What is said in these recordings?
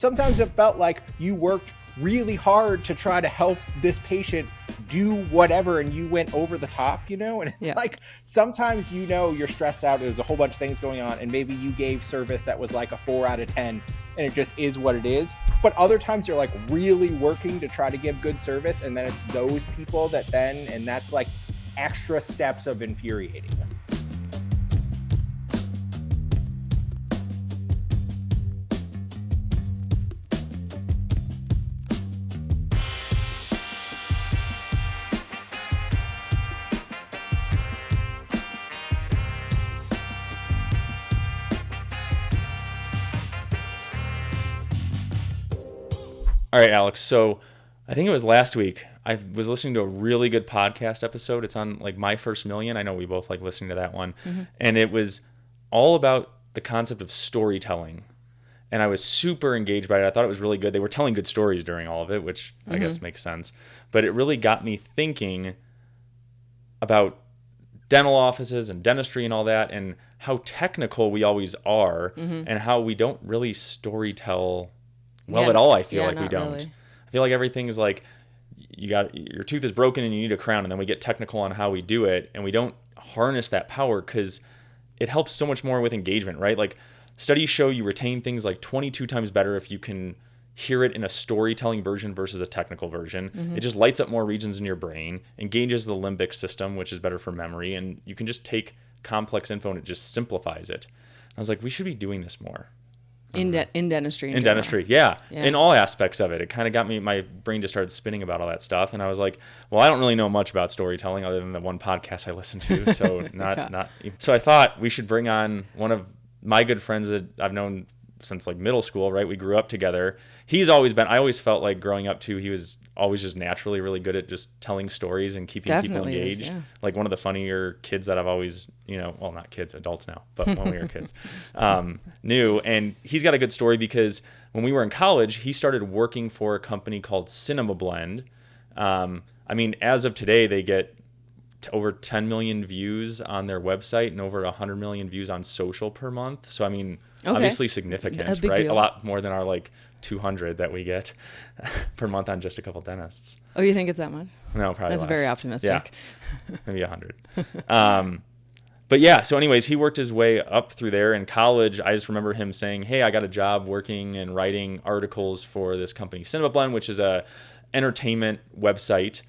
Sometimes it felt like you worked really hard to try to help this patient do whatever and you went over the top, and it's like sometimes you're stressed out, there's a whole bunch of things going on, and maybe you gave service that was like a 4 out of 10 and it just is what it is. But other times you're like really working to try to give good service, and then it's those people and that's like extra steps of infuriating them. All right, Alex. So I think it was last week. I was listening to a really good podcast episode. It's on like My First Million. I know we both like listening to that one. Mm-hmm. And it was all about the concept of storytelling. And I was super engaged by it. I thought it was really good. They were telling good stories during all of it, which I guess makes sense. But it really got me thinking about dental offices and dentistry and all that, and how technical we always are, and how we don't really storytell at all. I feel like we don't. Really. I feel like everything is like your tooth is broken and you need a crown, and then we get technical on how we do it, and we don't harness that power because it helps so much more with engagement, right? Like studies show you retain things like 22 times better if you can hear it in a storytelling version versus a technical version. It just lights up more regions in your brain, engages the limbic system, which is better for memory, and you can just take complex info and it just simplifies it. I was like, we should be doing this more. In dentistry. In dentistry, yeah. In all aspects of it. It kind of got me, my brain just started spinning about all that stuff. And I was like, well, I don't really know much about storytelling other than the one podcast I listened to. So So I thought we should bring on one of my good friends that I've known since like middle school, right? We grew up together. I always felt like growing up too, he was always just naturally really good at just telling stories and keeping people engaged. Like one of the funnier kids that I've always, well, not kids, adults now, but when we were kids, knew. And he's got a good story because when we were in college, he started working for a company called CinemaBlend. As of today, they get over 10 million views on their website and over 100 million views on social per month. So, obviously significant, right? Deal. A lot more than our like 200 that we get per month on just a couple dentists. Oh, you think it's that much? No, probably That's less. Very optimistic. Yeah. Maybe 100. But yeah, so anyways, he worked his way up through there. In college, I just remember him saying, hey, I got a job working and writing articles for this company, CinemaBlend, which is a entertainment website.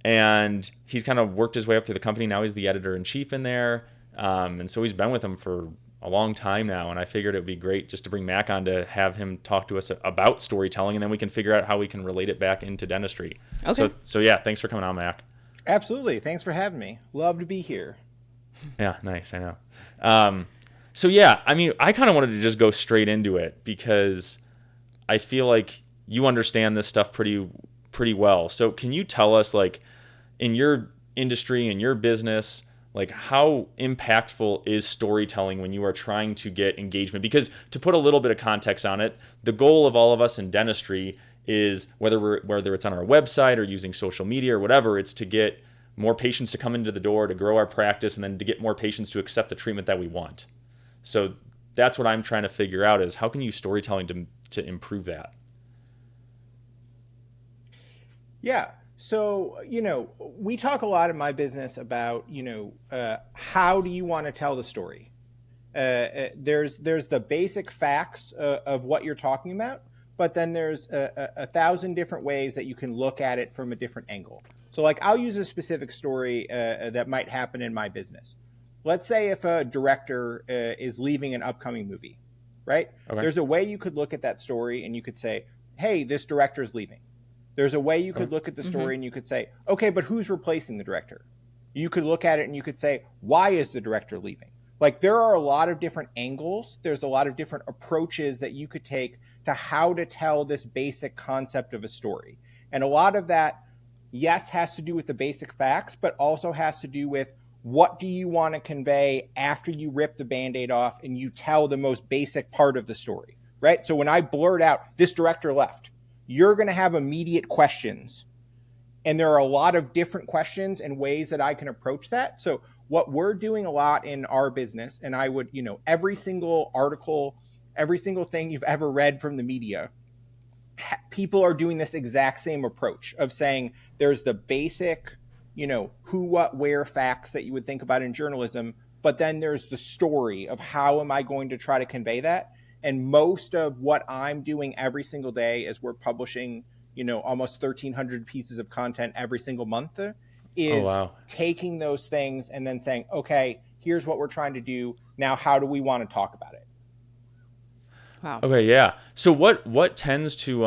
And he's kind of worked his way up through the company. Now he's the editor-in-chief in there. And so he's been with them for a long time now. And I figured it would be great just to bring Mack on to have him talk to us about storytelling, and then we can figure out how we can relate it back into dentistry. Okay. So yeah, thanks for coming on, Mack. Absolutely. Thanks for having me. Love to be here. Yeah, nice. I know. I kind of wanted to just go straight into it because I feel like you understand this stuff pretty well. So can you tell us, like, in your industry, in your business, like how impactful is storytelling when you are trying to get engagement? Because to put a little bit of context on it, the goal of all of us in dentistry is whether it's on our website or using social media or whatever, it's to get more patients to come into the door, to grow our practice, and then to get more patients to accept the treatment that we want. So that's what I'm trying to figure out is how can you use storytelling to improve that? Yeah. So, we talk a lot in my business about, how do you want to tell the story? There's the basic facts of what you're talking about, but then there's a thousand different ways that you can look at it from a different angle. So like I'll use a specific story that might happen in my business. Let's say if a director is leaving an upcoming movie, right? Okay. There's a way you could look at that story and you could say, hey, this director is leaving. There's a way you could look at the story and you could say, okay, but who's replacing the director? You could look at it and you could say, why is the director leaving? Like there are a lot of different angles. There's a lot of different approaches that you could take to how to tell this basic concept of a story. And a lot of that, yes, has to do with the basic facts, but also has to do with what do you want to convey after you rip the Band-Aid off and you tell the most basic part of the story, right? So when I blurt out, this director left, you're going to have immediate questions. And there are a lot of different questions and ways that I can approach that. So what we're doing a lot in our business, and I would, every single article every single thing you've ever read from the media, people are doing this exact same approach of saying there's the basic, who, what, where facts that you would think about in journalism, but then there's the story of how am I going to try to convey that. And most of what I'm doing every single day is we're publishing, almost 1,300 pieces of content every single month, is taking those things and then saying, okay, here's what we're trying to do. Now, how do we want to talk about it? Wow. Okay, yeah. So what tends to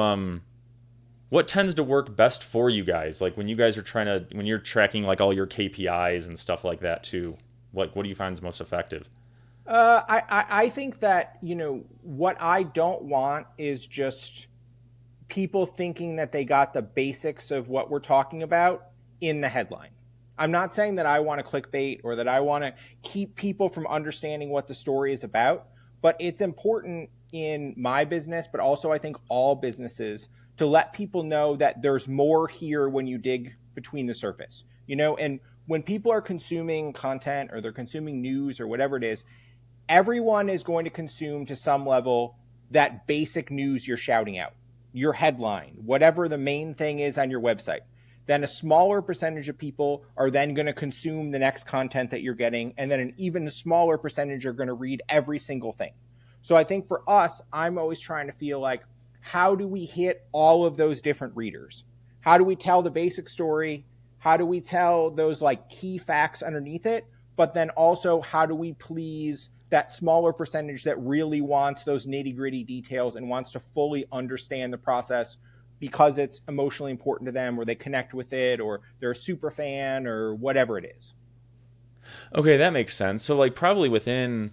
work best for you guys? Like when you guys are when you're tracking like all your KPIs and stuff like that too, like what do you find is most effective? I think that, what I don't want is just people thinking that they got the basics of what we're talking about in the headline. I'm not saying that I want to clickbait or that I want to keep people from understanding what the story is about, but it's important in my business, but also I think all businesses, to let people know that there's more here when you dig between the surface, and when people are consuming content or they're consuming news or whatever it is, everyone is going to consume to some level that basic news you're shouting out, your headline, whatever the main thing is on your website. Then a smaller percentage of people are then going to consume the next content that you're getting. And then an even smaller percentage are going to read every single thing. So I think for us, I'm always trying to feel like, how do we hit all of those different readers? How do we tell the basic story? How do we tell those like key facts underneath it? But then also, how do we please that smaller percentage that really wants those nitty gritty details and wants to fully understand the process because it's emotionally important to them, or they connect with it, or they're a super fan, or whatever it is. Okay, that makes sense. So like probably within,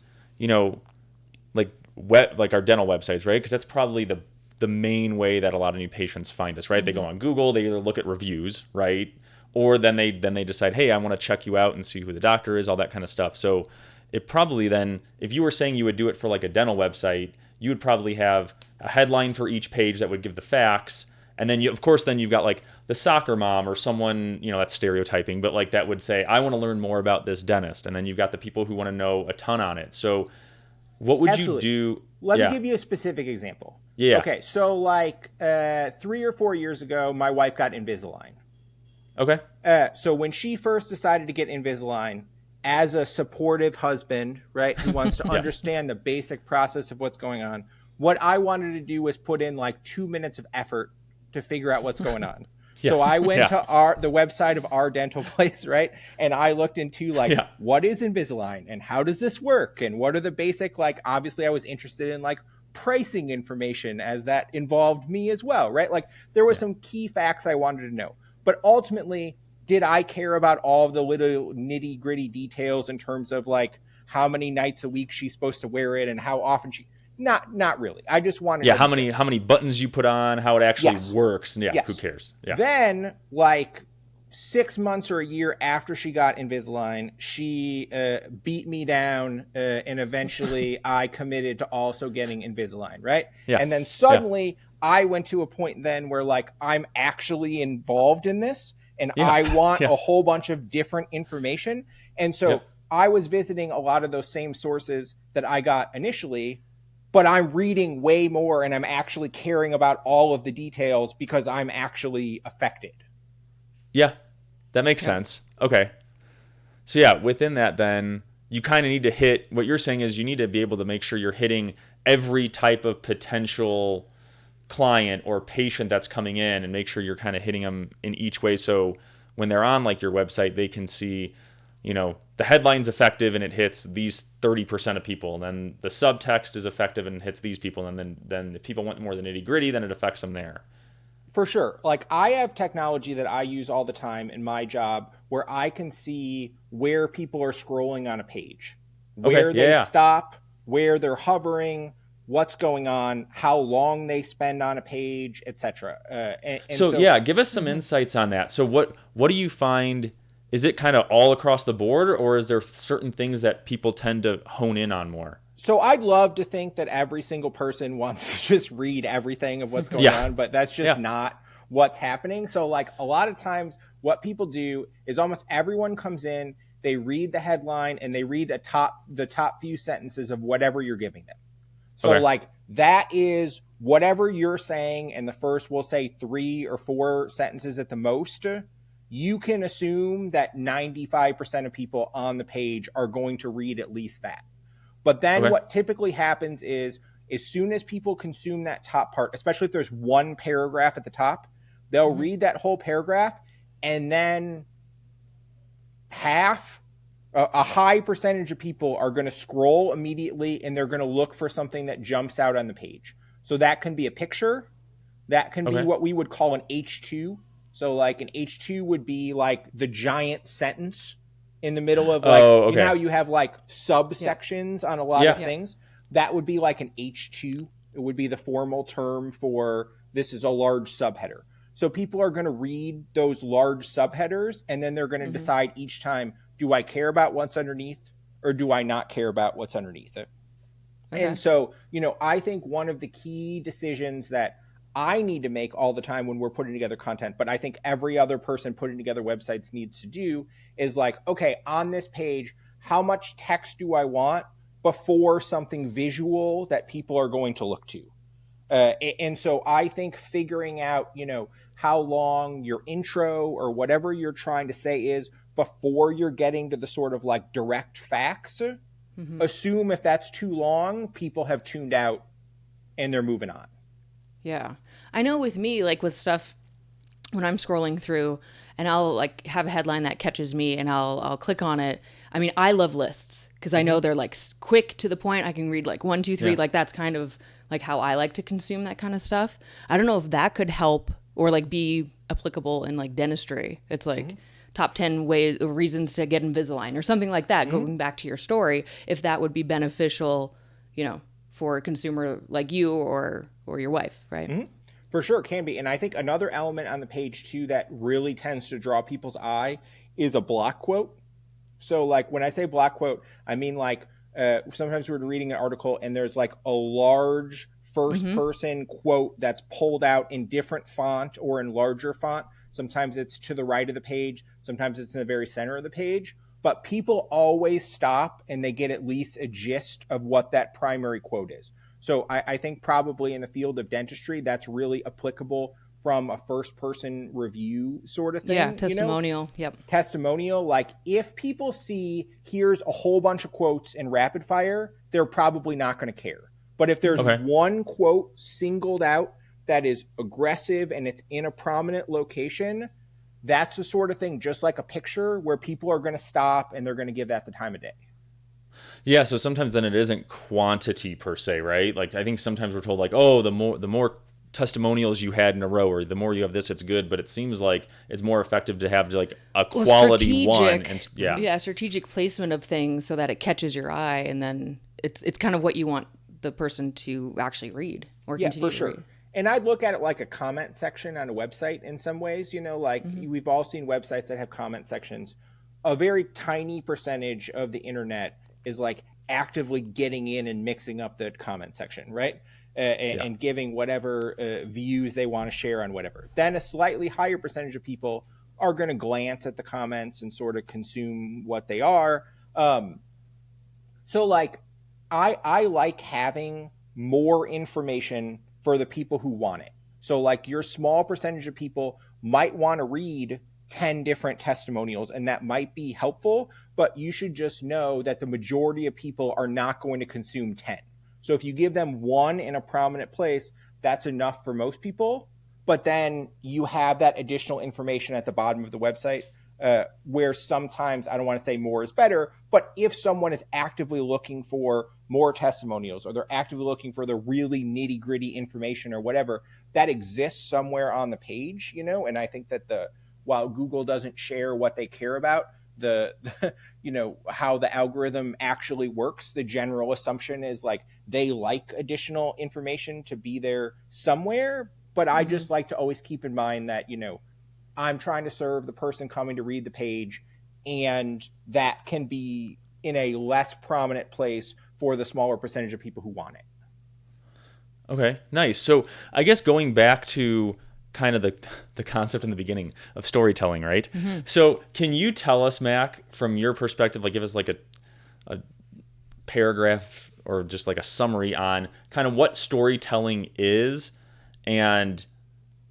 like our dental websites, right? Because that's probably the main way that a lot of new patients find us, right? Mm-hmm. They go on Google, they either look at reviews, right? Or then they decide, hey, I want to check you out and see who the doctor is, all that kind of stuff. So it probably then, if you were saying you would do it for like a dental website, you would probably have a headline for each page that would give the facts. And then you've got like the soccer mom or someone, that's stereotyping, but like that would say, I want to learn more about this dentist. And then you've got the people who want to know a ton on it. So what would you do? Let me give you a specific example. Yeah. Okay. So like 3 or 4 years ago, my wife got Invisalign. Okay. So when she first decided to get Invisalign, as a supportive husband, right, who wants to yes. understand the basic process of what's going on, what I wanted to do was put in like 2 minutes of effort to figure out what's going on. Yes. So I went to the website of our dental place, right? And I looked into like, what is Invisalign and how does this work? And what are the basic, like, obviously I was interested in like pricing information, as that involved me as well, right? Like there was some key facts I wanted to know. But ultimately, did I care about all of the little nitty gritty details in terms of like how many nights a week she's supposed to wear it and how often not really. I just wanted how many buttons you put on, how it actually works. Yeah, who cares? Yeah. Then like 6 months or a year after she got Invisalign, she beat me down and eventually I committed to also getting Invisalign, right? Yeah. And then suddenly I went to a point then where like I'm actually involved in this and I want a whole bunch of different information. And so I was visiting a lot of those same sources that I got initially, but I'm reading way more and I'm actually caring about all of the details because I'm actually affected. Yeah, that makes sense. Okay. So within that then, you kind of need to hit, what you're saying is you need to be able to make sure you're hitting every type of potential client or patient that's coming in and make sure you're kind of hitting them in each way. So when they're on like your website, they can see, the headline's effective and it hits these 30% of people. And then the subtext is effective and it hits these people. And then if people want more of the nitty gritty, then it affects them there. For sure. Like I have technology that I use all the time in my job where I can see where people are scrolling on a page, where they stop, where they're hovering, what's going on, how long they spend on a page, etc. So give us some insights on that. So what do you find? Is it kind of all across the board, or is there certain things that people tend to hone in on more? So I'd love to think that every single person wants to just read everything of what's going on, but that's just not what's happening. So like a lot of times what people do is almost everyone comes in, they read the headline and they read the top few sentences of whatever you're giving them. So Okay. like that is whatever you're saying, and the first, we'll say 3 or 4 sentences at the most, you can assume that 95% of people on the page are going to read at least that. But then Okay. what typically happens is, as soon as people consume that top part, especially if there's one paragraph at the top, they'll read that whole paragraph, and then a high percentage of people are going to scroll immediately, and they're going to look for something that jumps out on the page. So that can be a picture. That can be Okay. what we would call an H2. So like an H2 would be like the giant sentence in the middle of like, Oh, you know okay. how you have like subsections on a lot Yeah. of things? That would be like an H2. It would be the formal term for this is a large subheader. So people are going to read those large subheaders, and then they're going to decide each time, do I care about what's underneath, or do I not care about what's underneath it? Okay. And so, I think one of the key decisions that I need to make all the time when we're putting together content, but I think every other person putting together websites needs to do, is like, okay, on this page, how much text do I want before something visual that people are going to look to? And so I think figuring out, how long your intro or whatever you're trying to say is before you're getting to the sort of like direct facts, assume if that's too long, people have tuned out and they're moving on. Yeah. I know with me, like with stuff when I'm scrolling through and I'll like have a headline that catches me and I'll click on it. I mean, I love lists because I know they're like quick to the point. I can read like 1, 2, 3. Yeah. Like that's kind of like how I like to consume that kind of stuff. I don't know if that could help or like be applicable in like dentistry. It's like top 10 ways or reasons to get Invisalign or something like that. Going back to your story, if that would be beneficial, for a consumer like you or your wife, right? For sure, it can be. And I think another element on the page too that really tends to draw people's eye is a block quote. So like when I say block quote, I mean like sometimes we're reading an article and there's like a large first person quote that's pulled out in different font or in larger font. Sometimes it's to the right of the page. Sometimes it's in the very center of the page. But people always stop and they get at least a gist of what that primary quote is. So I think probably in the field of dentistry, that's really applicable from a first person review sort of thing. Yeah, testimonial. Yep. Testimonial. Like if people see here's a whole bunch of quotes in rapid fire, they're probably not going to care. But if there's one quote singled out that is aggressive and it's in a prominent location, that's the sort of thing, just like a picture, where people are going to stop and they're going to give that the time of day. Yeah, so sometimes then it isn't quantity per se, right? Like I think sometimes we're told like, oh, the more testimonials you had in a row, or the more you have this, it's good. But it seems like it's more effective to have like a quality one. And, strategic placement of things so that it catches your eye, and then it's kind of what you want the person to actually read or continue to read. And I'd look at it like a comment section on a website in some ways, like we've all seen websites that have comment sections. A very tiny percentage of the internet is like actively getting in and mixing up the comment section, right? And giving whatever views they want to share on whatever. Then a slightly higher percentage of people are going to glance at the comments and sort of consume what they are. So like, I like having more information for the people who want it. So like your small percentage of people might want to read 10 different testimonials, and that might be helpful, but you should just know that the majority of people are not going to consume 10. So if you give them one in a prominent place, that's enough for most people. But then you have that additional information at the bottom of the website where sometimes, I don't want to say more is better, but if someone is actively looking for more testimonials, or they're actively looking for the really nitty gritty information or whatever, that exists somewhere on the page, and I think that while Google doesn't share what they care about, how the algorithm actually works, the general assumption is like they like additional information to be there somewhere. But I just like to always keep in mind that, I'm trying to serve the person coming to read the page, and that can be in a less prominent place for the smaller percentage of people who want it. Okay, nice. So I guess going back to kind of the concept in the beginning of storytelling, right? So can you tell us, Mack, from your perspective, like give us like a paragraph or just like a summary on kind of what storytelling is and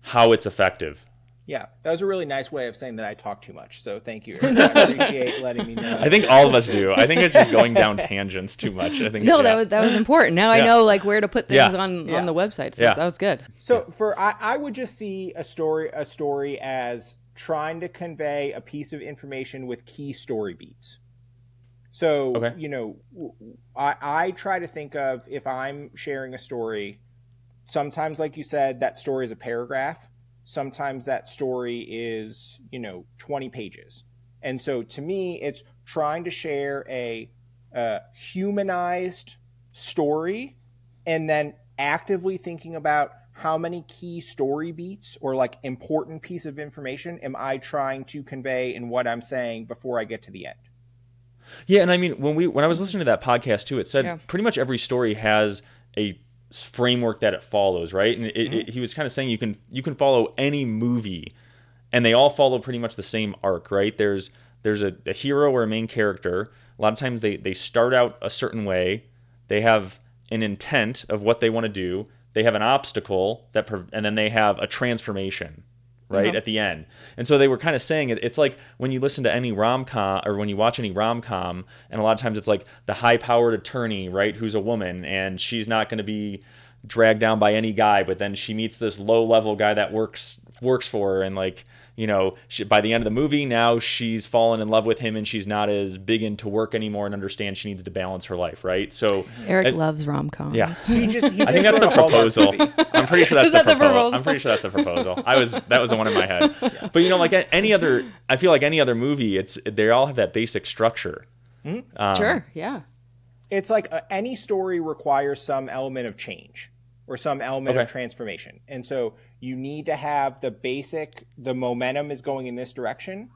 how it's effective. Yeah, that was a really nice way of saying that I talk too much. So thank you. I appreciate letting me know. I think all of us do. I think it's just going down tangents too much. I think No, that was important. Now I know like where to put things Yeah. on the website. So Yeah. that was good. So I would just see a story as trying to convey a piece of information with key story beats. So, Okay. you know, I try to think of, if I'm sharing a story, sometimes, like you said, that story is a paragraph. Sometimes that story is, 20 pages. And so to me, it's trying to share a humanized story and then actively thinking about how many key story beats or like important piece of information am I trying to convey in what I'm saying before I get to the end. Yeah, and I mean, when I was listening to that podcast too, it said pretty much every story has a framework that it follows, right? And he was kind of saying you can follow any movie, and they all follow pretty much the same arc, right? There's a hero or a main character. A lot of times they start out a certain way. They have an intent of what they want to do. They have an obstacle and then they have a transformation, right, at the end. And so they were kind of saying it's like when you listen to any rom-com or when you watch any rom-com, and a lot of times it's like the high-powered attorney, right, who's a woman, and she's not going to be dragged down by any guy, but then she meets this low-level guy that works for her, and like, by the end of the movie, now she's fallen in love with him and she's not as big into work anymore and understands she needs to balance her life, right? So Eric loves rom-coms. Yeah. I think that's the proposal. I'm pretty sure that's Is that the the proposal. proposal? I'm pretty sure that's the proposal. That was the one in my head. But like I feel like any other movie, they all have that basic structure. Sure. Yeah. It's like any story requires some element of change or some element of transformation. And so you need to have the momentum is going in this direction,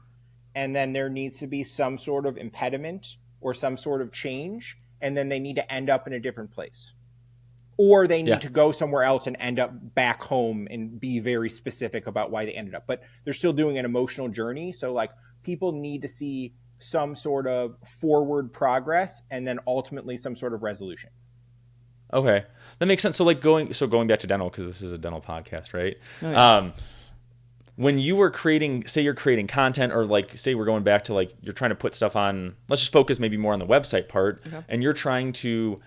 and then there needs to be some sort of impediment or some sort of change, and then they need to end up in a different place. Or they need to go somewhere else and end up back home and be very specific about why they ended up. But they're still doing an emotional journey. So like people need to see some sort of forward progress and then ultimately some sort of resolution. Okay, that makes sense. So going back to dental, because this is a dental podcast, right? Oh, yeah. When you were say you're creating content, or like say we're going back to like you're trying to put stuff on, let's just focus maybe more on the website part, and you're trying to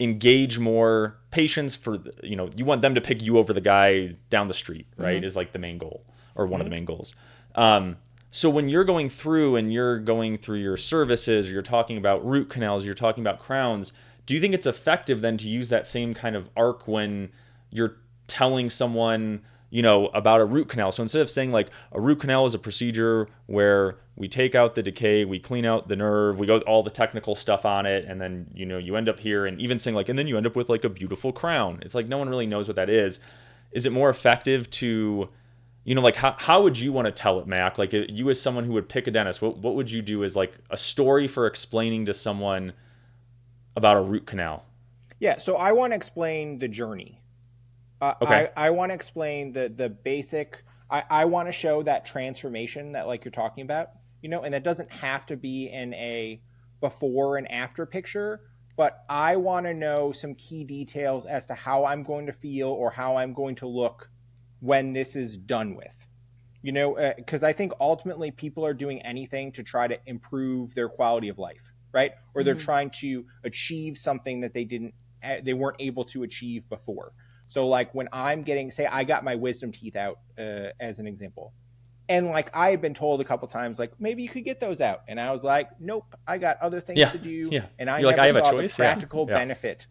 engage more patients you want them to pick you over the guy down the street, right? Is like the main goal, or one of the main goals. So when you're going through your services, or you're talking about root canals, you're talking about crowns, do you think it's effective then to use that same kind of arc when you're telling someone, about a root canal? So instead of saying like a root canal is a procedure where we take out the decay, we clean out the nerve, we go all the technical stuff on it, and then, you end up here, and even saying like, and then you end up with like a beautiful crown. It's like no one really knows what that is. Is it more effective to, like how would you want to tell it, Mac? Like you as someone who would pick a dentist, what would you do as like a story for explaining to someone about a root canal? Yeah, so I want to explain the journey. I want to explain the basic. I want to show that transformation that like you're talking about, and that doesn't have to be in a before and after picture, but I want to know some key details as to how I'm going to feel or how I'm going to look when this is done with. Because I think ultimately people are doing anything to try to improve their quality of life, right? Or they're trying to achieve something that they weren't able to achieve before. So like when I'm say I got my wisdom teeth out as an example, and like I had been told a couple times, like maybe you could get those out, and I was like, nope, I got other things to do, and I never have a saw choice? the practical benefit.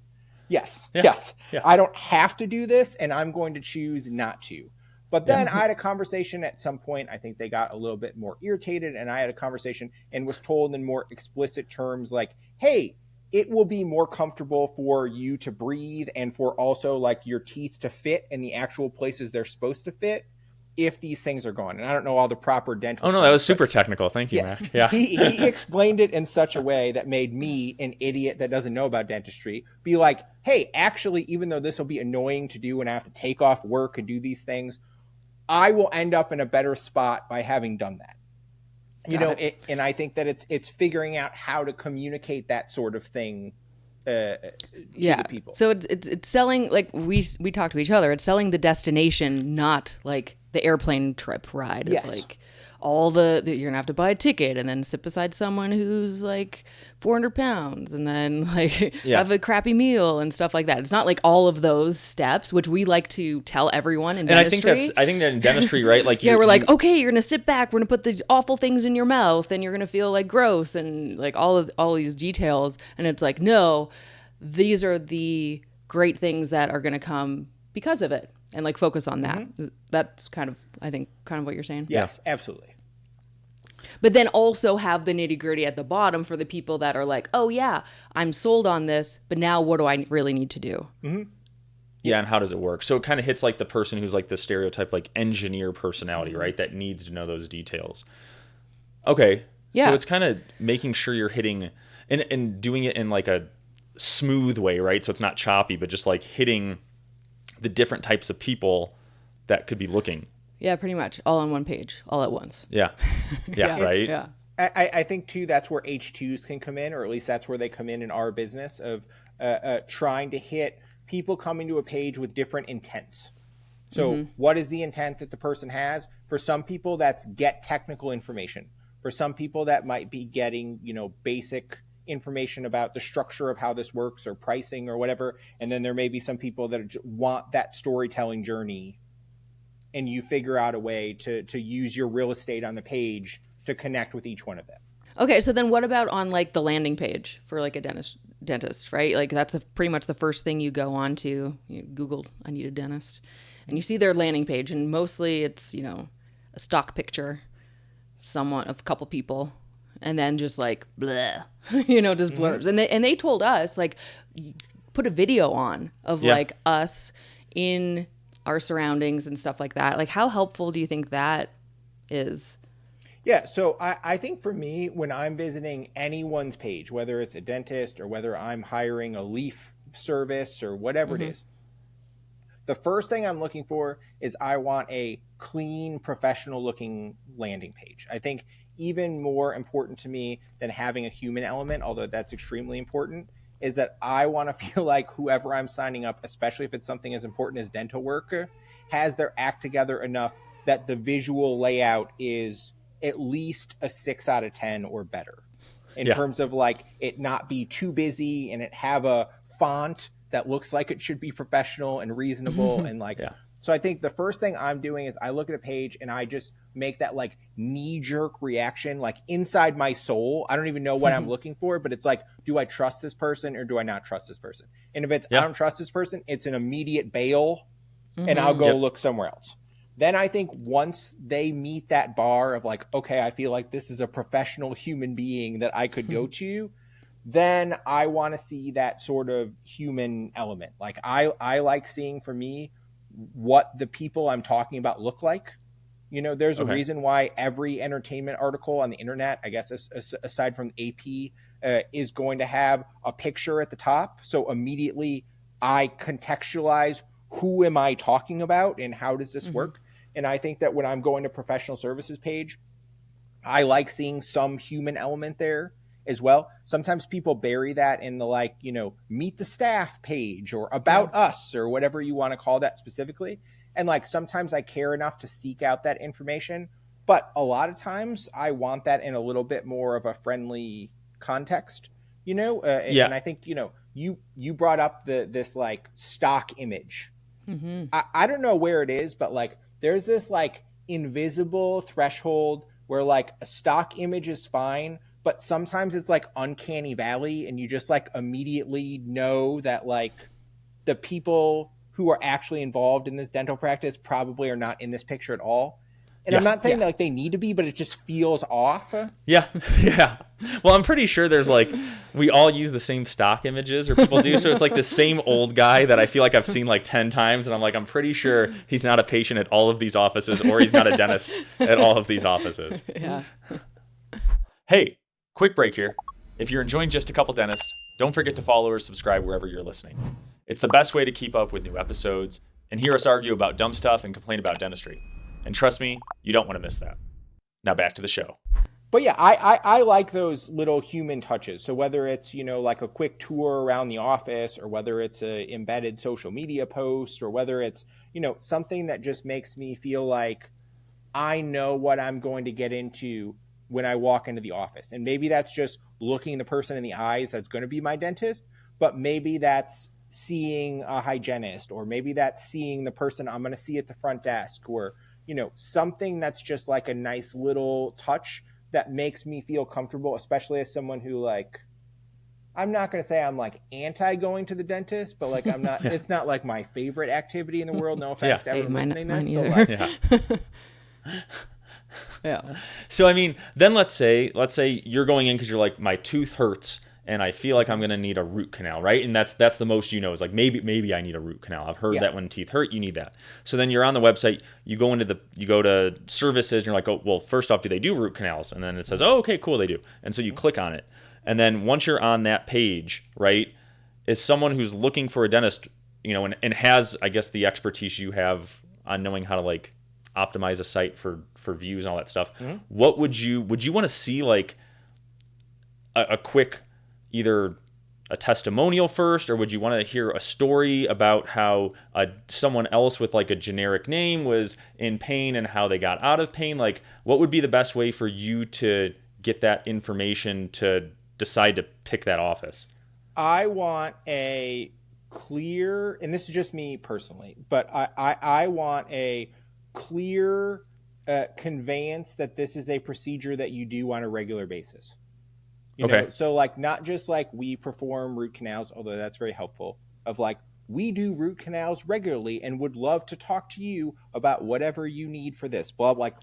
Yes, Yeah. yes, Yeah. I don't have to do this, and I'm going to choose not to. But then I had a conversation at some point. I think they got a little bit more irritated, and I had a conversation and was told in more explicit terms, like, hey, it will be more comfortable for you to breathe and for also like your teeth to fit in the actual places they're supposed to fit if these things are gone. And I don't know all the proper dental Oh no, terms, that was super technical. Thank you, yes, Mac. Yeah. he explained it in such a way that made me, an idiot that doesn't know about dentistry, be like, hey, actually, even though this will be annoying to do and I have to take off work and do these things, I will end up in a better spot by having done that. And I think that it's figuring out how to communicate that sort of thing to the people. So it's selling, like we talk to each other. It's selling the destination, not like the airplane trip ride. Yes. Of like all the you're gonna have to buy a ticket and then sit beside someone who's like 400 pounds and then like have a crappy meal and stuff like that. It's not like all of those steps, which we like to tell everyone in dentistry. I think that in dentistry, right? Like we're like, okay, you're gonna sit back. We're gonna put these awful things in your mouth, and you're gonna feel like gross and like all these details. And it's like, no, these are the great things that are gonna come because of it, and like focus on that. That's kind of, I think, what you're saying. Yes, absolutely. But then also have the nitty gritty at the bottom for the people that are like, oh yeah, I'm sold on this, but now what do I really need to do? Yeah, and how does it work? So it kind of hits like the person who's like the stereotype, like engineer personality, right? That needs to know those details. Okay. Yeah. So it's kind of making sure you're hitting and doing it in like a smooth way, right? So it's not choppy, but just like hitting the different types of people that could be looking. Yeah, pretty much. All on one page, all at once. Yeah. Yeah, right? Yeah. I think, too, that's where H2s can come in, or at least that's where they come in our business of trying to hit people coming to a page with different intents. So what is the intent that the person has? For some people, that's get technical information. For some people, that might be getting, basic information about the structure of how this works or pricing or whatever. And then there may be some people that want that storytelling journey, and you figure out a way to use your real estate on the page to connect with each one of them. Okay, so then what about on like the landing page for like a dentist, right? Like that's pretty much the first thing you go on to. You Google, I need a dentist. And you see their landing page, and mostly it's, a stock picture, somewhat of a couple people, and then just like, bleh, just blurbs. And they told us, like, put a video on of like us in our surroundings and stuff like that. Like, how helpful do you think that is? Yeah, so I think for me, when I'm visiting anyone's page, whether it's a dentist or whether I'm hiring a leaf service or whatever it is, the first thing I'm looking for is I want a clean, professional-looking landing page. I think even more important to me than having a human element, although that's extremely important, is that I want to feel like whoever I'm signing up, especially if it's something as important as dental work, has their act together enough that the visual layout is at least a 6 out of 10 or better in terms of like it not be too busy and it have a font that looks like it should be professional and reasonable and like so I think the first thing I'm doing is I look at a page and I just make that like knee-jerk reaction, like inside my soul. I don't even know what I'm looking for, but it's like, do I trust this person or do I not trust this person? And if it's I don't trust this person, it's an immediate bail and I'll go look somewhere else. Then I think once they meet that bar of like, okay, I feel like this is a professional human being that I could go to, then I want to see that sort of human element. Like I like seeing, for me, what the people I'm talking about look like. There's a reason why every entertainment article on the internet, I guess aside from AP, is going to have a picture at the top. So immediately I contextualize who am I talking about and how does this work? And I think that when I'm going to professional services page, I like seeing some human element there as well. Sometimes people bury that in the like, meet the staff page or about us or whatever you want to call that specifically. And like sometimes I care enough to seek out that information, but a lot of times I want that in a little bit more of a friendly context, And I think, you brought up this like stock image. I don't know where it is, but like there's this like invisible threshold where like a stock image is fine, but sometimes it's like uncanny valley and you just like immediately know that like the people who are actually involved in this dental practice probably are not in this picture at all. And I'm not saying that like they need to be, but it just feels off. Yeah. Well, I'm pretty sure there's like, we all use the same stock images, or people do. So it's like the same old guy that I feel like I've seen like 10 times. And I'm like, I'm pretty sure he's not a patient at all of these offices, or he's not a dentist at all of these offices. Yeah. Hey, quick break here. If you're enjoying Just a Couple Dentists, don't forget to follow or subscribe wherever you're listening. It's the best way to keep up with new episodes and hear us argue about dumb stuff and complain about dentistry. And trust me, you don't want to miss that. Now back to the show. But yeah, I like those little human touches. So whether it's, like a quick tour around the office, or whether it's a embedded social media post, or whether it's, something that just makes me feel like I know what I'm going to get into when I walk into the office. And maybe that's just looking the person in the eyes that's going to be my dentist, but maybe that's seeing a hygienist, or maybe that's seeing the person I'm going to see at the front desk, or, something that's just like a nice little touch that makes me feel comfortable, especially as someone who, like, I'm not going to say I'm like anti going to the dentist, but like I'm not, it's not like my favorite activity in the world. No offense to everyone listening to this. So like, Yeah. So I mean, then let's say you're going in because you're like, my tooth hurts and I feel like I'm gonna need a root canal, right? And that's the most is like, maybe I need a root canal. I've heard that when teeth hurt, you need that. So then you're on the website, you go to services, and you're like, oh well, first off, do they do root canals? And then it says, oh okay, cool, they do. And so you click on it, and then once you're on that page, right, is someone who's looking for a dentist, and has, I guess, the expertise you have on knowing how to like optimize a site for views and all that stuff. What would you want to see, like a quick, either a testimonial first, or would you want to hear a story about how someone else with like a generic name was in pain and how they got out of pain? Like, what would be the best way for you to get that information to decide to pick that office? I want a clear, and this is just me personally, but I want a clear conveyance that this is a procedure that you do on a regular basis. So like, not just like we perform root canals, although that's very helpful, of like, we do root canals regularly and would love to talk to you about whatever you need for this. Well, like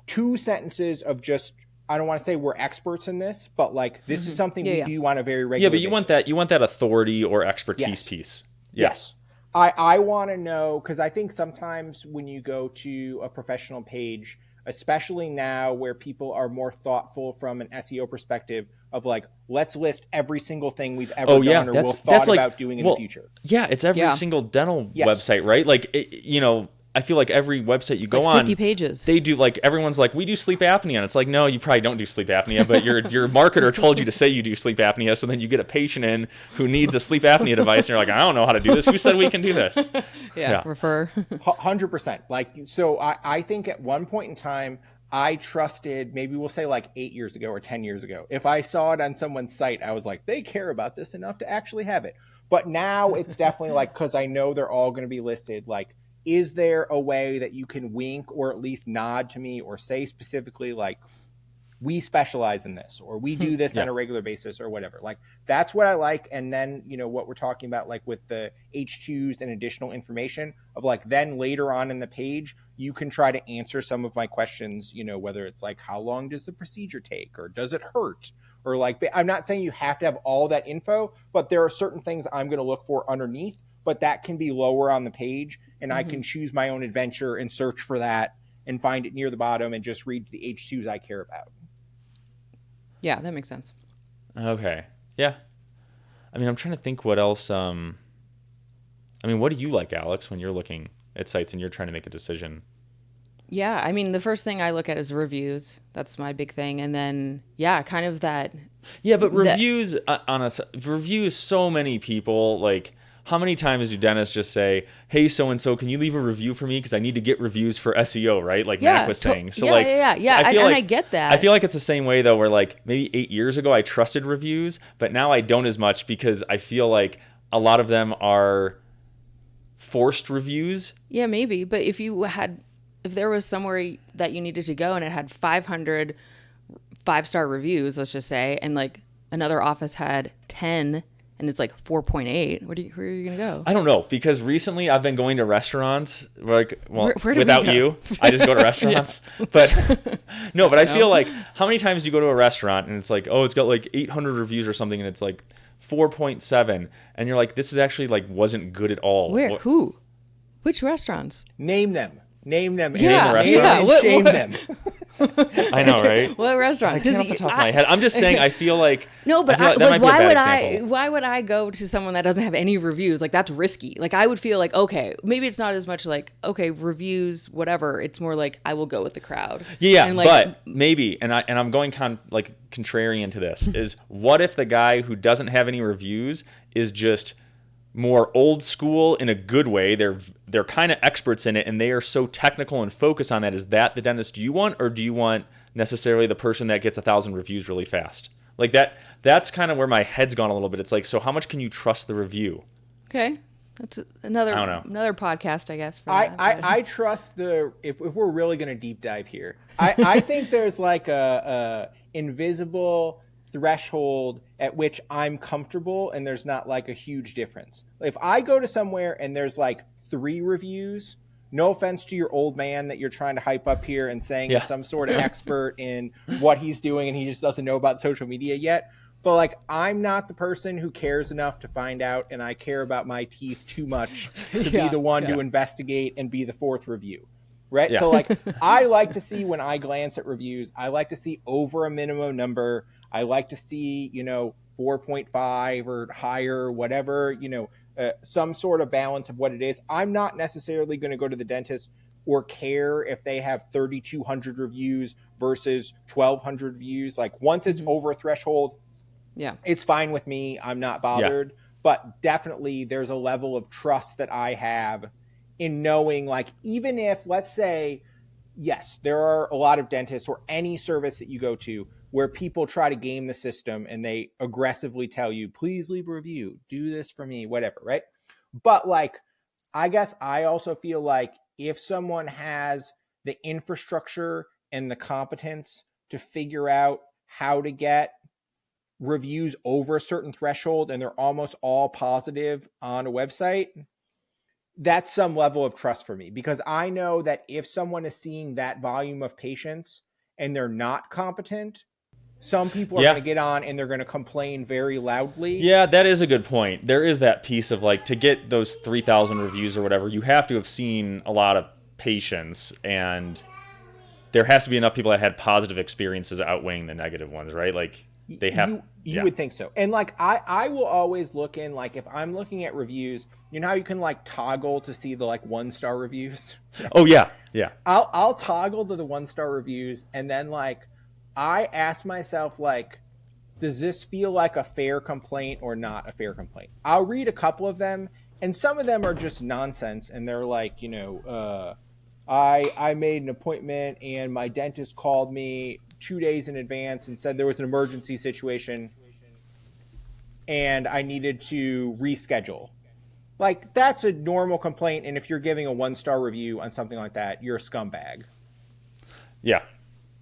2 sentences of just, I don't want to say we're experts in this, but like, this is something we do on a very regular basis. Yeah, but you want that authority or expertise piece. Yes. I want to know, because I think sometimes when you go to a professional page, especially now where people are more thoughtful from an SEO perspective of like, let's list every single thing we've ever done or will thought about doing in the future. Yeah, it's every single dental website, right? Like, I feel like every website you go like on, 50 pages. They do, like, everyone's like, we do sleep apnea. And it's like, no, you probably don't do sleep apnea, but your marketer told you to say you do sleep apnea. So then you get a patient in who needs a sleep apnea device, and you're like, I don't know how to do this. Who said we can do this? Refer. 100%. Like, so I think at one point in time, I trusted, maybe we'll say like 8 years ago or 10 years ago, if I saw it on someone's site, I was like, they care about this enough to actually have it. But now it's definitely like, because I know they're all going to be listed, like, is there a way that you can wink or at least nod to me or say specifically like, we specialize in this, or we do this on a regular basis, or whatever? Like, that's what I like. And then, what we're talking about, like with the H2s and additional information of like, then later on in the page, you can try to answer some of my questions, whether it's like, how long does the procedure take, or does it hurt? Or like, I'm not saying you have to have all that info, but there are certain things I'm going to look for underneath, but that can be lower on the page. And I can choose my own adventure and search for that and find it near the bottom and just read the H2s I care about. Yeah, that makes sense. Okay. Yeah. I mean, I'm trying to think what else. I mean, what do you like, Alex, when you're looking at sites and you're trying to make a decision? Yeah, I mean, the first thing I look at is reviews. That's my big thing. And then, kind of that. Yeah, but reviews, reviews, so many people, like, how many times do dentists just say, hey, so-and-so, can you leave a review for me? Because I need to get reviews for SEO, right? Like Mack was saying. So I get that. I feel like it's the same way, though, where like maybe 8 years ago I trusted reviews, but now I don't as much because I feel like a lot of them are forced reviews. Yeah, maybe. But if there was somewhere that you needed to go and it had 500 5-star reviews, let's just say, and like another office had 10 and it's like 4.8, where are you going to go? I don't know, because recently I've been going to restaurants, like, well, where without you, I just go to restaurants. But no, but I feel like, how many times do you go to a restaurant and it's like, oh, it's got like 800 reviews or something, and it's like 4.7, and you're like, this is actually like wasn't good at all. Where? Who? Which restaurants? Name them. Yeah. Name the restaurants. Shame them. I know, right? What I restaurants? can't off the top of my head. I'm just saying. I feel like No, but that might be a why bad would example. why would I go to someone that doesn't have any reviews? Like that's risky. Like I would feel like, okay, maybe it's not as much like, okay, reviews, whatever. It's more like I will go with the crowd. Yeah, And like, but maybe, and I'm going contrarian to this. Is what if the guy who doesn't have any reviews is just more old school in a good way? They're kind of experts in it, and they are so technical and focused on that. Is that the dentist you want, or do you want necessarily the person that gets 1,000 reviews really fast? Like that. That's kind of where my head's gone a little bit. It's like, so how much can you trust the review? okay, that's I don't know. another podcast, I guess. For that, but- I trust if we're really going to deep dive here, I think there's like a invisible threshold at which I'm comfortable and there's not like a huge difference. If I go to somewhere and there's like 3 reviews, no offense to your old man that you're trying to hype up here and saying he's some sort of expert in what he's doing and he just doesn't know about social media yet. But like, I'm not the person who cares enough to find out, and I care about my teeth too much to be the one to investigate and be the 4th review. Right. Yeah. So like, I like to see, when I glance at reviews, I like to see over a minimum number. I like to see, 4.5 or higher, whatever, some sort of balance of what it is. I'm not necessarily going to go to the dentist or care if they have 3,200 reviews versus 1,200 views. Like once it's over a threshold, it's fine with me. I'm not bothered. But definitely there's a level of trust that I have in knowing, like, even if, let's say, yes, there are a lot of dentists or any service that you go to where people try to game the system and they aggressively tell you, please leave a review, do this for me, whatever, right? But like, I guess I also feel like if someone has the infrastructure and the competence to figure out how to get reviews over a certain threshold and they're almost all positive on a website, that's some level of trust for me, because I know that if someone is seeing that volume of patients and they're not competent, some people are going to get on and they're going to complain very loudly. Yeah, that is a good point. There is that piece of like, to get those 3,000 reviews or whatever, you have to have seen a lot of patients, and there has to be enough people that had positive experiences outweighing the negative ones, right? Like they have. You would think so. And like, I will always look in, like, if I'm looking at reviews, you know how you can like toggle to see the like 1-star reviews? Oh yeah. Yeah. I'll toggle to the 1-star reviews, and then like, I ask myself, like, does this feel like a fair complaint or not a fair complaint? I'll read a couple of them, and some of them are just nonsense, and they're like, I made an appointment and my dentist called me 2 days in advance and said there was an emergency situation and I needed to reschedule. Like, that's a normal complaint, and if you're giving a 1-star review on something like that, you're a scumbag. Yeah.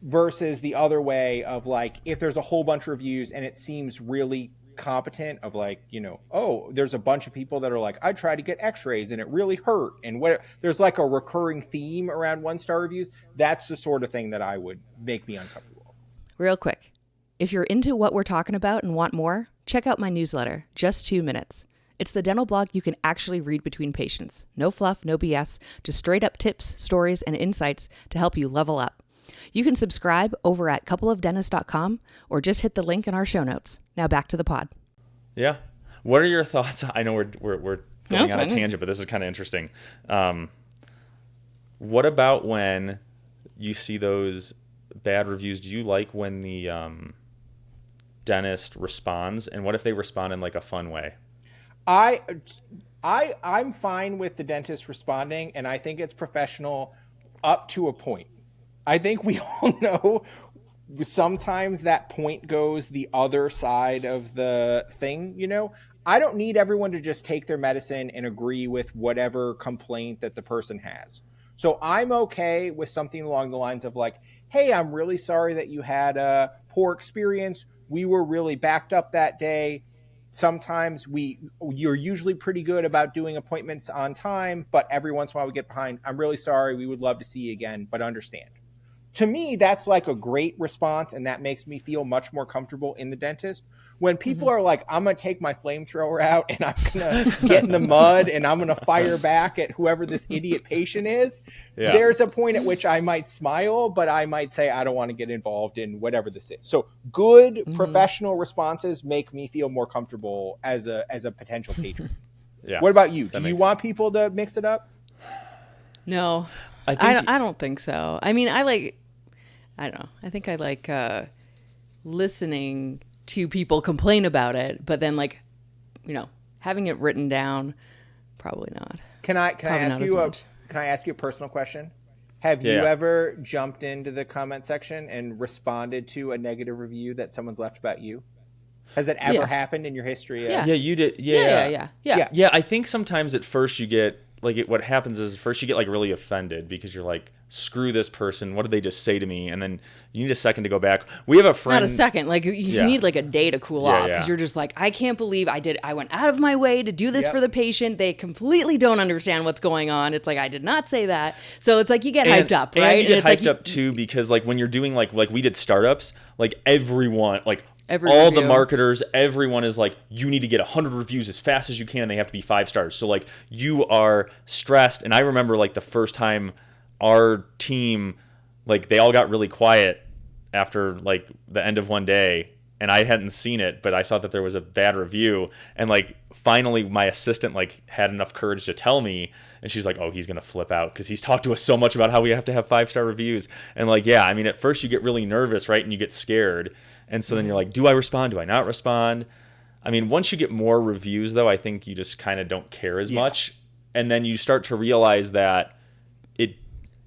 Versus the other way of like, if there's a whole bunch of reviews and it seems really competent, of like, oh, there's a bunch of people that are like, I tried to get x-rays and it really hurt, and what, there's like a recurring theme around 1-star reviews. That's the sort of thing that I would make me uncomfortable. Real quick, if you're into what we're talking about and want more, check out my newsletter, Just 2 Minutes. It's the dental blog you can actually read between patients. No fluff, no BS, just straight up tips, stories, and insights to help you level up. You can subscribe over at coupleofdentists.com or just hit the link in our show notes. Now back to the pod. Yeah. What are your thoughts? I know we're going on a tangent, but this is kind of interesting. What about when you see those bad reviews? Do you like when the dentist responds? And what if they respond in like a fun way? I'm fine with the dentist responding, and I think it's professional up to a point. I think we all know sometimes that point goes the other side of the thing, I don't need everyone to just take their medicine and agree with whatever complaint that the person has. So I'm okay with something along the lines of like, hey, I'm really sorry that you had a poor experience. We were really backed up that day. Sometimes you're usually pretty good about doing appointments on time, but every once in a while we get behind. I'm really sorry. We would love to see you again, but understand. To me, that's like a great response, and that makes me feel much more comfortable in the dentist. when people are like, I'm going to take my flamethrower out and I'm going to get in the mud and I'm going to fire back at whoever this idiot patient is, there's a point at which I might smile, but I might say, I don't want to get involved in whatever this is. So good professional responses make me feel more comfortable as a potential patron. What about you? Do you want people to mix it up? No, I don't think so. I mean, I don't know. I think I like listening to people complain about it, but then like, having it written down, probably not. Can I ask you a personal question? Have you ever jumped into the comment section and responded to a negative review that someone's left about you? Has that ever happened in your history? Yeah, you did. Yeah. I think sometimes at first you get what happens is first you get like really offended because you're like, screw this person. What did they just say to me? And then you need a second to go back. We have a friend. Not a second. Like you need like a day to cool off because you're just like, I can't believe I went out of my way to do this for the patient. They completely don't understand what's going on. It's like, I did not say that. So it's like you get hyped up, right? And you get hyped up too because like when you're doing like we did startups, like everyone, like all the marketers, everyone is like, you need to get 100 reviews as fast as you can. They have to be 5 stars. So like you are stressed. And I remember like the first time our team, like they all got really quiet after like the end of one day. And I hadn't seen it, but I saw that there was a bad review. And like finally my assistant like had enough courage to tell me. And she's like, oh, he's going to flip out because he's talked to us so much about how we have to have 5-star reviews. And like, I mean, at first you get really nervous, right? And you get scared. And so then you're like, do I respond? Do I not respond? I mean, once you get more reviews, though, I think you just kind of don't care as much. And then you start to realize that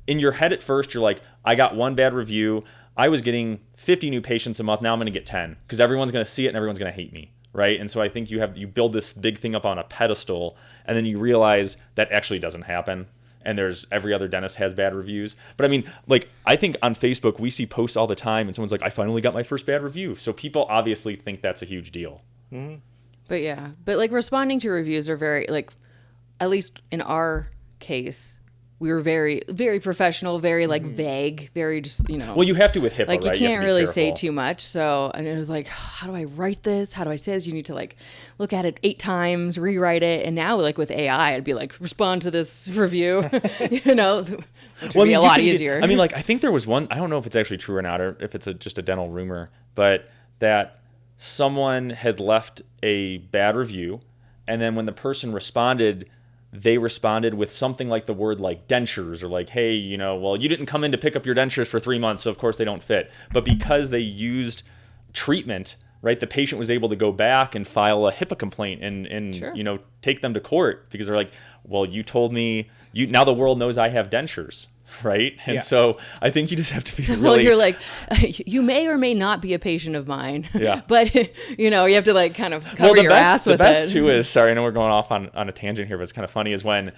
in your head at first, you're like, I got one bad review. I was getting 50 new patients a month. Now I'm going to get 10 because everyone's going to see it and everyone's going to hate me. Right. And so I think you build this big thing up on a pedestal and then you realize that actually doesn't happen. And there's every other dentist has bad reviews. But I mean, like, I think on Facebook, we see posts all the time and someone's like, I finally got my first bad review. So people obviously think that's a huge deal. Mm-hmm. But like responding to reviews are very, like, at least in our case, we were very, very professional, very like vague, very just, Well, you have to with HIPAA, like right? You can't really say too much. So, and it was like, how do I write this? How do I say this? You need to like look at it 8 times, rewrite it. And now like with AI, I'd be like, respond to this review, which would be a lot easier. I mean, like, I think there was one, I don't know if it's actually true or not, or if it's just a dental rumor, but that someone had left a bad review. And then when the person responded, they responded with something like the word like dentures or like, hey, well, you didn't come in to pick up your dentures for 3 months, so of course they don't fit. But because they used treatment, right, the patient was able to go back and file a HIPAA complaint and Sure. Take them to court because they're like, well, you told me, now the world knows I have dentures. Right. And so I think you just have to be really. Well, you're like, you may or may not be a patient of mine. Yeah. But, you have to like kind of cover your ass with it. The best too is, sorry, I know we're going off on a tangent here, but it's kind of funny, is when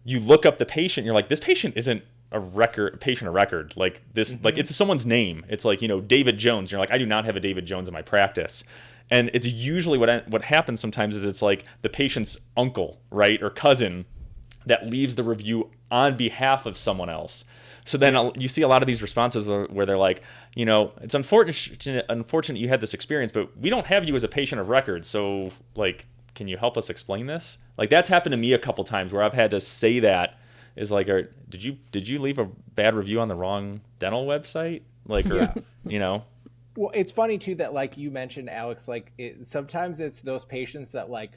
you look up the patient, you're like, this patient isn't a patient of record. Like this, like it's someone's name. It's like, David Jones. You're like, I do not have a David Jones in my practice. And it's usually what happens sometimes is it's like the patient's uncle, right, or cousin that leaves the review on behalf of someone else. So then you see a lot of these responses where they're like, it's unfortunate you had this experience, but we don't have you as a patient of record. So like, can you help us explain this? Like that's happened to me a couple times where I've had to say that is like, did you leave a bad review on the wrong dental website? Like, Well, it's funny too that like you mentioned, Alex, like sometimes it's those patients that like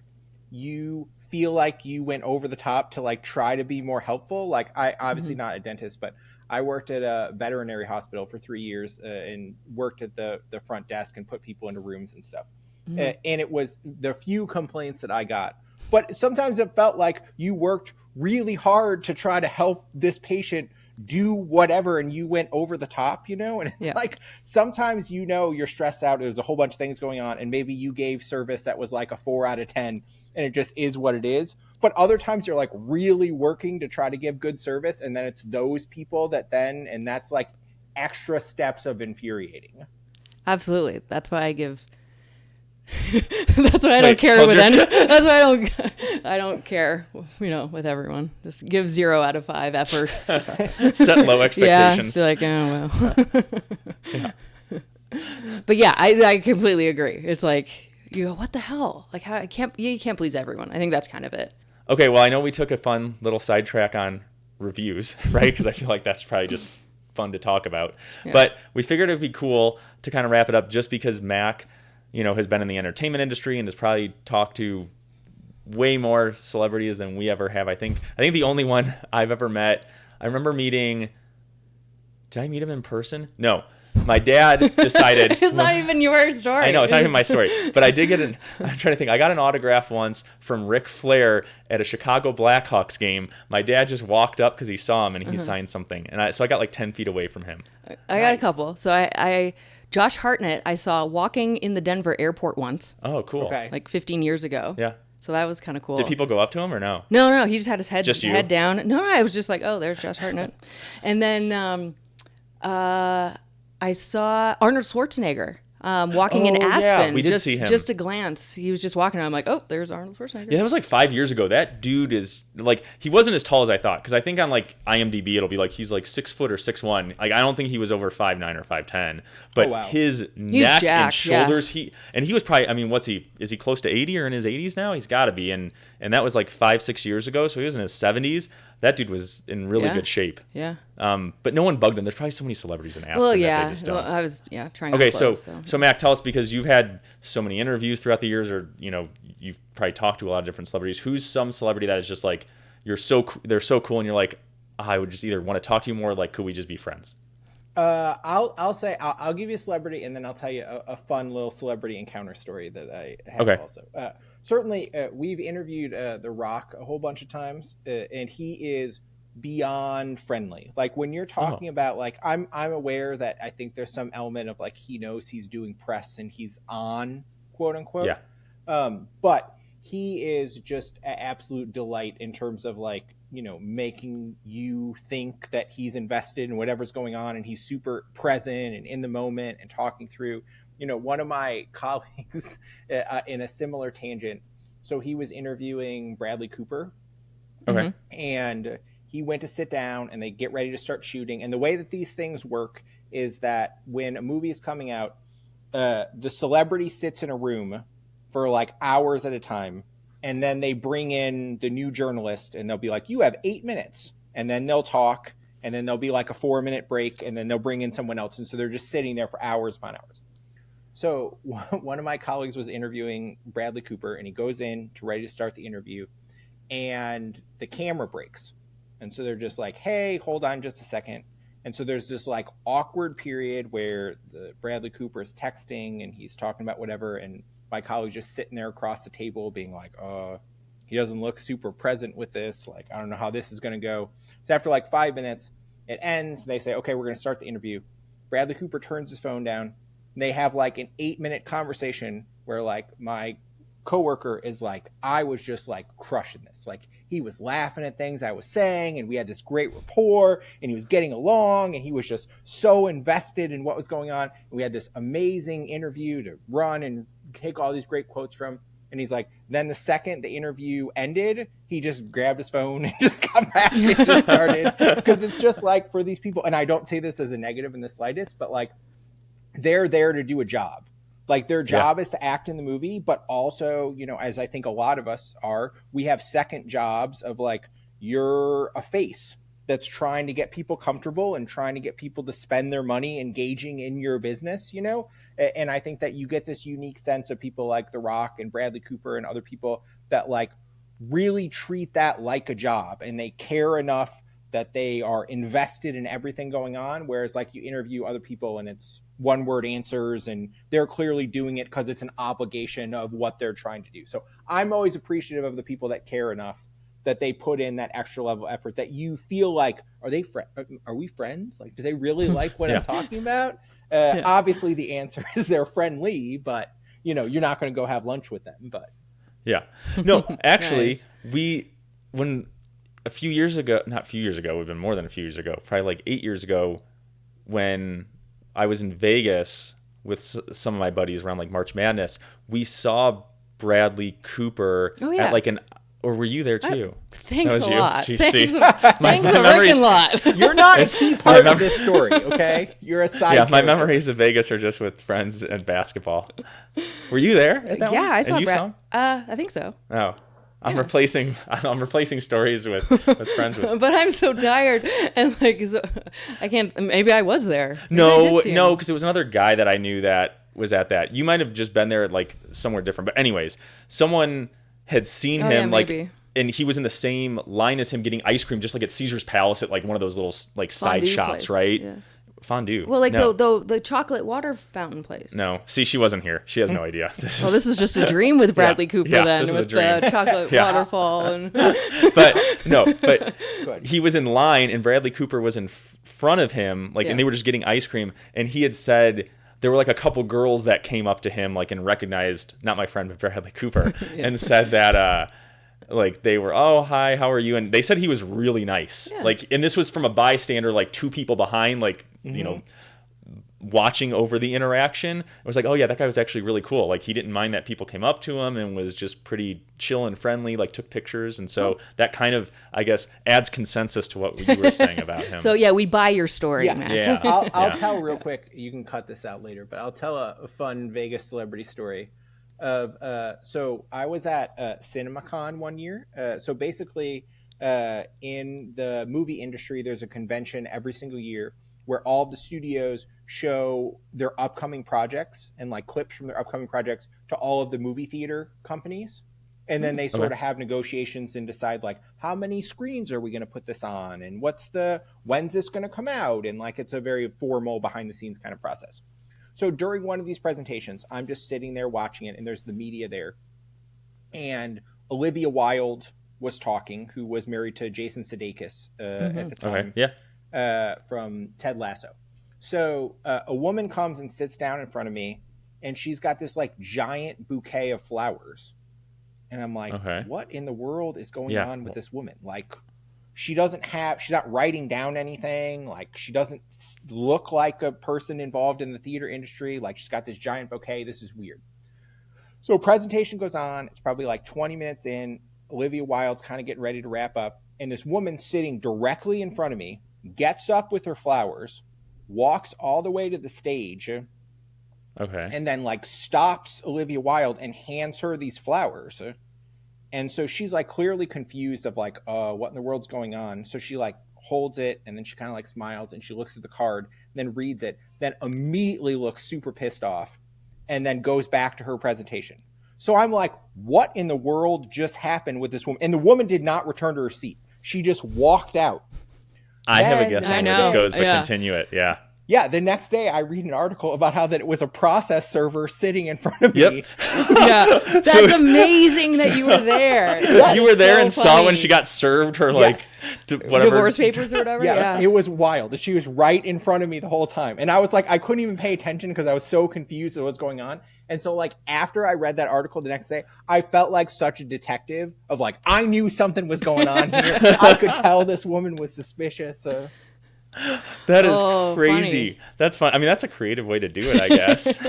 you feel like you went over the top to like try to be more helpful. Like I obviously not a dentist, but I worked at a veterinary hospital for 3 years and worked at the front desk and put people into rooms and stuff. And it was the few complaints that I got. But sometimes it felt like you worked really hard to try to help this patient do whatever and you went over the top, and it's like sometimes you're stressed out, there's a whole bunch of things going on, and maybe you gave service that was like a 4 out of 10 and it just is what it is. But other times you're like really working to try to give good service, and then it's those people and that's like extra steps of infuriating. Absolutely. That's why I give that's why I don't care with anyone. That's why I don't care, with everyone. Just give 0 out of 5 effort. Set low expectations. Yeah, just be like, oh well. But yeah, I completely agree. It's like you go, what the hell? Like how you can't please everyone. I think that's kind of it. Okay, well, I know we took a fun little sidetrack on reviews, right? Because I feel like that's probably just fun to talk about. Yeah. But we figured it'd be cool to kind of wrap it up just because Mack, has been in the entertainment industry and has probably talked to way more celebrities than we ever have. I think the only one I've ever met, I remember meeting, did I meet him in person? No. My dad decided... It's not even your story. I know, it's not even my story. But I did I'm trying to think. I got an autograph once from Ric Flair at a Chicago Blackhawks game. My dad just walked up because he saw him and he signed something. And so I got like 10 feet away from him. I got a couple. So I Josh Hartnett, I saw walking in the Denver airport once. Oh, cool. Okay. Like 15 years ago. Yeah. So that was kind of cool. Did people go up to him or no? No, he just had his head Just you? head down. No, I was just like, oh, there's Josh Hartnett. And then I saw Arnold Schwarzenegger walking in Aspen. Yeah, we did just, see him. Just a glance. He was just walking around. I'm like, oh, there's Arnold Schwarzenegger. Yeah, that was like 5 years ago. That dude is like, he wasn't as tall as I thought. Because I think on like IMDb, it'll be like he's like 6 foot or 6'1". Like I don't think he was over 5'9" or 5'10". But his neck jacked, and shoulders, he was probably, I mean, is he close to 80 or in his 80s now? He's got to be. And that was like 5-6 years ago. So he was in his 70s. That dude was in really good shape. Yeah. But no one bugged him. There's probably so many celebrities in Aspen Well, that yeah. they just don't. Well, I was trying. Okay, to close, so Mack, tell us, because you've had so many interviews throughout the years, or you've probably talked to a lot of different celebrities. Who's some celebrity that is just like they're so cool, and you're like, I would just either want to talk to you more, like, could we just be friends? I'll give you a celebrity, and then I'll tell you a fun little celebrity encounter story that I have also. Certainly, we've interviewed The Rock a whole bunch of times, and he is beyond friendly. Like when you're talking about, like, I'm aware that I think there's some element of like he knows he's doing press and he's on, quote unquote. Yeah. But he is just an absolute delight in terms of like, making you think that he's invested in whatever's going on, and he's super present and in the moment and talking through. One of my colleagues in a similar tangent, so he was interviewing Bradley Cooper. Okay. And he went to sit down and they get ready to start shooting. And the way that these things work is that when a movie is coming out, the celebrity sits in a room for like hours at a time. And then they bring in the new journalist and they'll be like, you have 8 minutes. And then they'll talk. And then there'll be like a 4-minute break. And then they'll bring in someone else. And so they're just sitting there for hours upon hours. So one of my colleagues was interviewing Bradley Cooper, and he goes in to ready to start the interview, and the camera breaks. And so they're just like, hey, hold on just a second. And so there's this like awkward period where the Bradley Cooper is texting and he's talking about whatever. And my colleague's just sitting there across the table being like, he doesn't look super present with this. Like, I don't know how this is going to go. So after like 5 minutes, it ends. They say, okay, we're going to start the interview. Bradley Cooper turns his phone down. They have like an 8-minute conversation where like my coworker is like, I was just like crushing this. Like he was laughing at things I was saying, and we had this great rapport, and he was getting along, and he was just so invested in what was going on. And we had this amazing interview to run and take all these great quotes from. And he's like, then the second the interview ended, he just grabbed his phone and just got back and just started. Because it's just like for these people, and I don't say this as a negative in the slightest, but like they're there to do a job. Like their job is to act in the movie, but also, as I think a lot of us are, we have second jobs of like, you're a face that's trying to get people comfortable and trying to get people to spend their money engaging in your business, And I think that you get this unique sense of people like The Rock and Bradley Cooper and other people that like really treat that like a job, and they care enough that they are invested in everything going on. Whereas like you interview other people and it's one word answers, and they're clearly doing it because it's an obligation of what they're trying to do. So I'm always appreciative of the people that care enough that they put in that extra level of effort, that you feel like, are we friends? Like, do they really like what I'm talking about? Obviously the answer is they're friendly, but you're not going to go have lunch with them, but no, actually Nice. When a few years ago, not a few years ago, we've been more than a few years ago, probably like 8 years ago, when I was in Vegas with some of my buddies around like March Madness, we saw Bradley Cooper at like or were you there too? Thanks That was a you? lot. See, Thanks see? thanks a memories- freaking lot. You're not a key part mem- of this story, okay? You're a side. Yeah, my character. memories of Vegas are just with friends and basketball. Were you there at that Yeah, one? I saw And you Brad. saw him? I think so. Oh. I'm replacing stories with friends with. But I'm so tired and like so, I can't. Maybe I was there. Maybe I No, did see him. no, because it was another guy that I knew that was at that. You might have just been there like somewhere different. But anyways, someone had seen Oh, him yeah, like, maybe. and he was in the same line as him getting ice cream, just like at Caesar's Palace at like one of those little like side Fondue shops, place, right? yeah. Fondue. Well, like no. the chocolate water fountain place. No, see, she wasn't here. She has no idea. Well, this was just a dream with Bradley Cooper Yeah, then, this was a with dream. the chocolate Yeah. waterfall and. but he was in line and Bradley Cooper was in front of him, like, Yeah. and they were just getting ice cream, and he had said there were like a couple girls that came up to him, like, and recognized not my friend but Bradley Cooper, and said that like they were, oh hi, how are you? And they said he was really nice, Yeah. like, and this was from a bystander, like 2 people behind, like, you know, watching over the interaction. It was like, oh yeah, that guy was actually really cool. Like, he didn't mind that people came up to him and was just pretty chill and friendly, like took pictures. And so that kind of, I guess, adds consensus to what you were saying about him. So yeah, we buy your story, Yes. Mac. Yeah. I'll Yeah. tell real quick. You can cut this out later, but I'll tell a fun Vegas celebrity story. So I was at CinemaCon one year. So basically, in the movie industry, there's a convention every single year where all the studios show their upcoming projects and like clips from their upcoming projects to all of the movie theater companies. And then they sort of have negotiations and decide like, how many screens are we going to put this on? And when's this going to come out? And like, it's a very formal behind the scenes kind of process. So during one of these presentations, I'm just sitting there watching it and there's the media there. And Olivia Wilde was talking, who was married to Jason Sudeikis at the time. Okay. Yeah. From Ted Lasso. So a woman comes and sits down in front of me, and she's got this like giant bouquet of flowers, and I'm like, what in the world is going on with this woman? Like, she's not writing down anything. Like, she doesn't look like a person involved in the theater industry. Like, she's got this giant bouquet. This is weird. So presentation goes on. It's probably like 20 minutes in. Olivia Wilde's kind of getting ready to wrap up, and this woman sitting directly in front of me gets up with her flowers, walks all the way to the stage, and then like stops Olivia Wilde and hands her these flowers. And so she's like clearly confused of like, what in the world's going on? So she like holds it, and then she kind of like smiles and she looks at the card, then reads it, then immediately looks super pissed off, and then goes back to her presentation. So I'm like, what in the world just happened with this woman? And the woman did not return to her seat. She just walked out. I have a guess I on where this know. goes, but Yeah. continue it. Yeah. Yeah, the next day I read an article about how that it was a process server sitting in front of me. Yep. Yeah, that's amazing that you were there. Yes. You were there so and saw when funny. she got served her like Yes. whatever Divorce papers or whatever. Yes, Yeah. it was wild. She was right in front of me the whole time. And I was like, I couldn't even pay attention because I was so confused at what's going on. And so like after I read that article the next day, I felt like such a detective of like, I knew something was going on here. I could tell this woman was suspicious. That is Oh, crazy. funny. That's fun. I mean, that's a creative way to do it, I guess.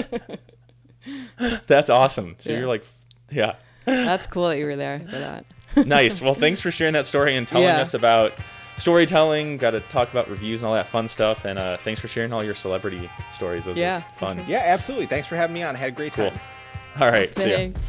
That's awesome. So Yeah. you're like, yeah. That's cool that you were there for that. Nice. Well, thanks for sharing that story and telling Yeah. us about storytelling. Got to talk about reviews and all that fun stuff. And thanks for sharing all your celebrity stories. Those Yeah, are fun. Yeah, absolutely. Thanks for having me on. I had a great time. Cool. All right. See ya. Thanks.